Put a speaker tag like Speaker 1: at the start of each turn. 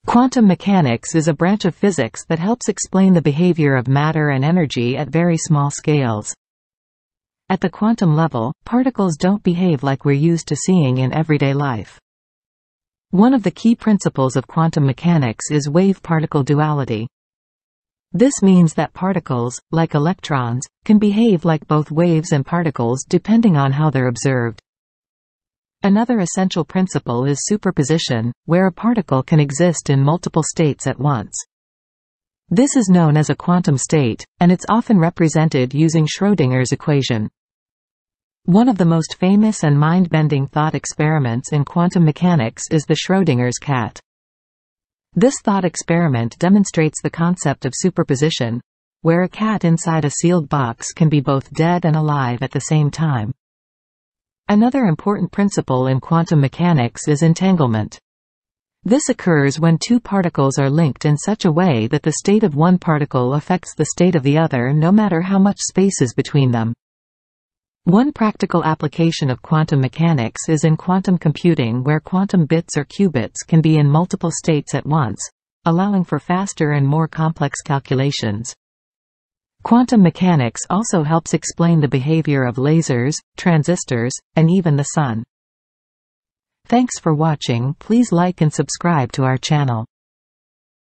Speaker 1: Quantum mechanics is a branch of physics that helps explain the behavior of matter and energy at very small scales. At the quantum level, particles don't behave like we're used to seeing in everyday life. One of the key principles of quantum mechanics is wave-particle duality. This means that particles, like electrons, can behave like both waves and particles depending on how they're observed. Another essential principle is superposition, where a particle can exist in multiple states at once. This is known as a quantum state, and it's often represented using Schrödinger's equation. One of the most famous and mind-bending thought experiments in quantum mechanics is the Schrödinger's cat. This thought experiment demonstrates the concept of superposition, where a cat inside a sealed box can be both dead and alive at the same time. Another important principle in quantum mechanics is entanglement. This occurs when two particles are linked in such a way that the state of one particle affects the state of the other no matter how much space is between them. One practical application of quantum mechanics is in quantum computing, where quantum bits or qubits can be in multiple states at once, allowing for faster and more complex calculations. Quantum mechanics also helps explain the behavior of lasers, transistors, and even the sun. Thanks for watching. Please like and subscribe to our channel.